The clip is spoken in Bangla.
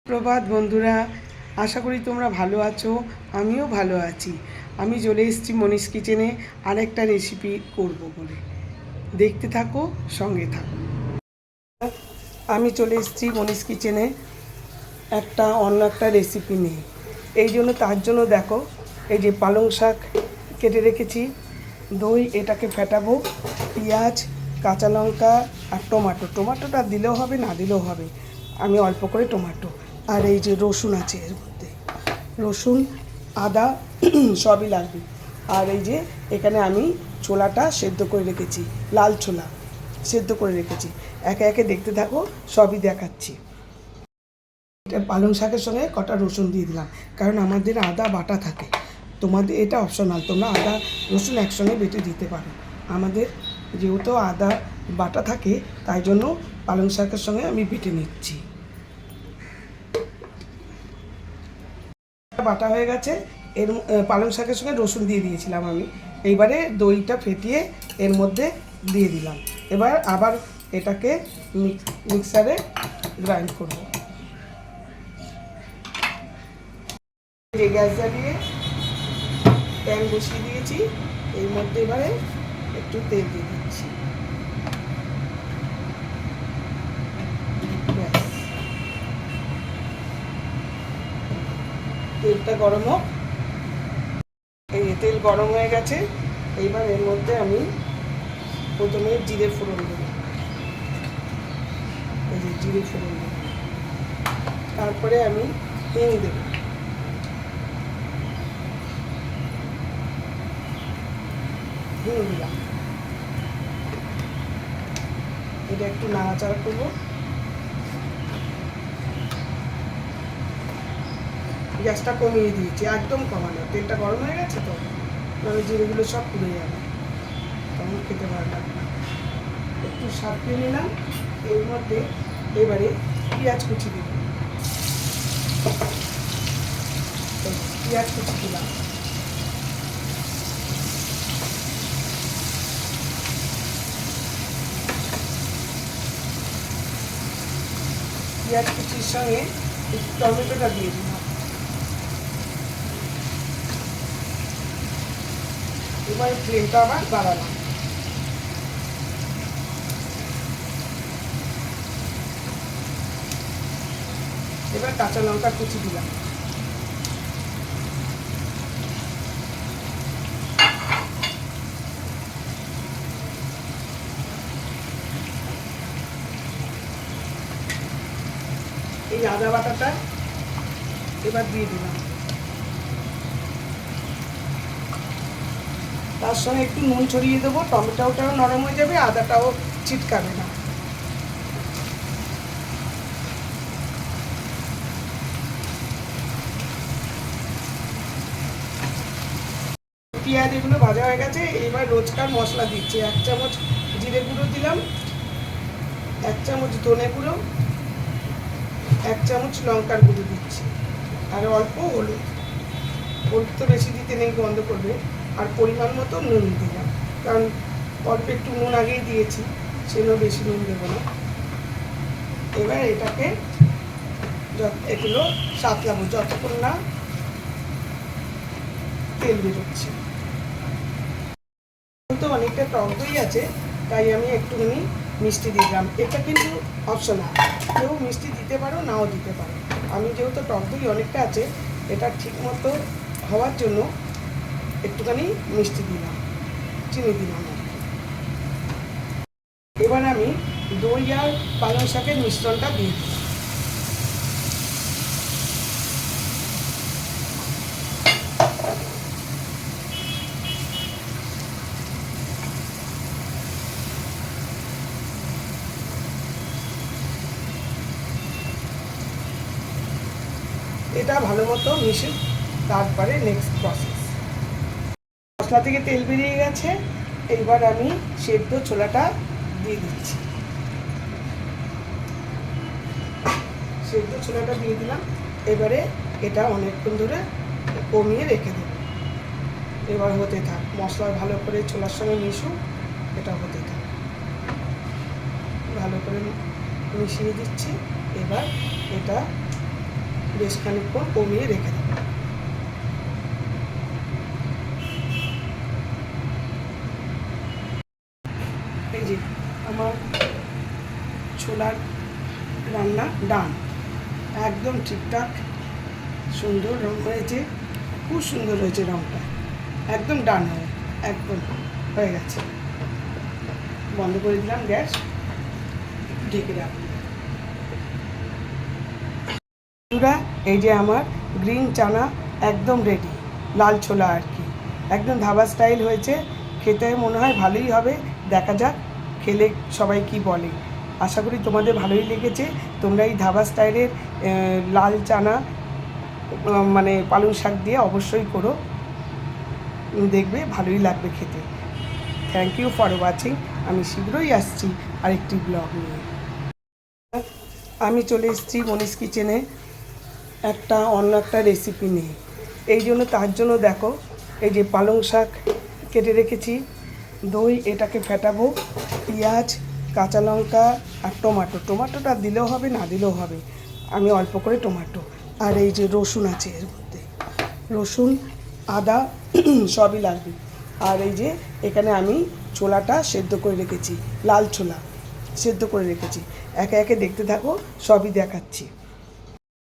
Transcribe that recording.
প্রভাত বন্ধুরা, আশা করি তোমরা ভালো আছো। আমিও ভালো আছি। আমি চলে এসেছি মনীষ কিচেনে আরেকটা রেসিপি করব বলে। দেখতে থাকো, সঙ্গে থাকো। আমি চলে এসেছি মনীষ কিচেনে অন্য একটা রেসিপি নিয়ে। তার জন্য দেখো, এই যে পালং শাক কেটে রেখেছি, দই এটাকে ফেটাবো, পেঁয়াজ, কাঁচা লঙ্কা আর টমেটোটা দিলেও হবে, না দিলেও হবে। আমি অল্প করে টমেটো আর এই যে রসুন আছে, এর মধ্যে রসুন, আদা সবই লাগবে। আর এই যে এখানে আমি ছোলাটা সেদ্ধ করে রেখেছি, লাল ছোলা সেদ্ধ করে রেখেছি। একে একে দেখতে থাকো, সবই দেখাচ্ছি। এটা পালং শাকের সঙ্গে কটা রসুন দিয়ে দিলাম, কারণ আমাদের আদা বাটা থাকে। তোমাদের এটা অপশনাল, তোমরা আদা রসুন একসঙ্গে বেটে দিতে পারো। আমাদের যেহেতু আদা বাটা থাকে, তাই জন্য পালং শাকের সঙ্গে আমি বেটে নিচ্ছি। বাটা হয়ে গেছে। এর পালং শাকের সঙ্গে রসুন দিয়ে দিয়েছিলাম আমি। এইবারে দইটা ফেটিয়ে এর মধ্যে দিয়ে দিলাম। এবার আবার এটাকে মিক্সারে গ্রাইন্ড করব। গ্যাস জ্বালিয়ে প্যান বসিয়ে দিয়েছি। এর মধ্যে এবারে একটু তেল দিয়ে দিচ্ছি। তেলটা গরম হোক। এই তেল গরম হয়ে গেছে। এইবার এর মধ্যে আমি প্রথমে জিরে ফোড়ন দেব। এই যে জিরে ফোড়ন দেব, তারপরে আমি হিং দেব, হিং দিলাম। এটা একটু নাড়াচাড়া করবো। গ্যাসটা কমিয়ে দিয়েছি, একদম কমানো। তেলটা গরম হয়ে গেছে তো, মানে জিরেগুলো সব পুড়ে যাবে, তখন খেতে ভালো লাগবে না। একটু সাঁতরে নিলাম। এর মধ্যে এবারে পেঁয়াজ কুচি দিলাম, পেঁয়াজ কুচি দিলাম। পেঁয়াজ কুচির সঙ্গে টমেটোটা দিয়ে দিলাম। এবার ফ্লেমটা আবার বাড়ালাম। এবার কাঁচা লঙ্কা কুচি দিলাম। এই আদা বাটাটা এবার দিয়ে দিলাম। তার সঙ্গে একটু নুন ছড়িয়ে দেবো, টমেটোটাও নরম হয়ে যাবে, আদাটাও ছিটকাবে না। পেঁয়াজ এগুলো ভাজা হয়ে গেছে। এবার রোজকার মশলা দিচ্ছি। 1 চামচ জিরে গুঁড়ো দিলাম, 1 চামচ ধনে গুঁড়ো, 1 চামচ লঙ্কার গুঁড়ো দিচ্ছি, আর অল্প হলুদ। হলুদ তো বেশি দিতে নেই, গন্ধ করবে। আর পরিমাণ মতো নুন দিলাম, কারণ অল্প একটু নুন আগেই দিয়েছি, সেজন্য বেশি নুন দেবো না। এবার এটাকে এগুলো সাঁতলাবো যতক্ষণ না তেল বেরোচ্ছে। তো অনেকটা টক দই আছে, তাই আমি একটুখানি মিষ্টি দিলাম। এটা কিন্তু অপশনাল, কেউ মিষ্টি দিতে পারো, নাও দিতে পারো। আমি যেহেতু টক দই অনেকটা আছে, এটা ঠিক মতো হওয়ার জন্য একটুখানি মিষ্টি দিলাম, চিনি দিলাম। এবার আমি দই আর পালং শাকের মিশ্রণটা দিয়ে দিই। এটা ভালো মতো মিশে, তারপরে নেক্সট প্রসেস। মশলা থেকে তেল বেরিয়ে গেছে। এইবার আমি সেদ্ধ ছোলাটা দিয়ে দিচ্ছি। সেদ্ধ ছোলাটা দিয়ে দিলাম। এবারে এটা অনেকক্ষণ ধরে কমিয়ে রেখে দেব। এবার হতে থাক, মশলা ভালো করে ছোলার সঙ্গে মিশুক, এটা হতে থাক। ভালো করে মিশিয়ে দিচ্ছি। এবার এটা বেশ খানিকক্ষণ কমিয়ে রেখে দেবো। এই যে আমার ছোলার রান্না ডান, একদম ঠিকঠাক সুন্দর রং হয়েছে, খুব সুন্দর হয়েছে রংটা, একদম ডান একদম হয়ে গেছে। বন্ধ করে দিলাম গ্যাস, ঢেকে রাখলাম। এই যে আমার গ্রিন চানা একদম রেডি, লাল ছোলা আর কি, একদম ধাবা স্টাইল হয়েছে, খেতে মনে হয় ভালোই হবে। দেখা যাক খেলে সবাই কি বলে। আশা করি তোমাদের ভালোই লেগেছে। তোমরা এই ধাবা স্টাইলের লাল চানা মানে পালং শাক দিয়ে অবশ্যই করো, দেখবে ভালোই লাগবে খেতে। Thank you for watching. আমি শীঘ্রই আসছি আরেকটি ব্লগ নিয়ে। আমি চলে এসেছি মনীষ কিচেনে অন্য একটা রেসিপি নিয়ে। এই জন্য তার জন্য দেখো, এই যে পালং শাক কেটে রেখেছি, দই এটাকে ফেটাবো, পেঁয়াজ, কাঁচা লঙ্কা আর টমাটোটা দিলেও হবে, না দিলেও হবে, আমি অল্প করে টমাটো, আর এই যে রসুন আছে এর মধ্যে, রসুন আদা সবই লাগবে। আর এই যে এখানে আমি ছোলাটা সেদ্ধ করে রেখেছি, লাল ছোলা সেদ্ধ করে রেখেছি। একে একে দেখতে থাকো, সবই দেখাচ্ছি।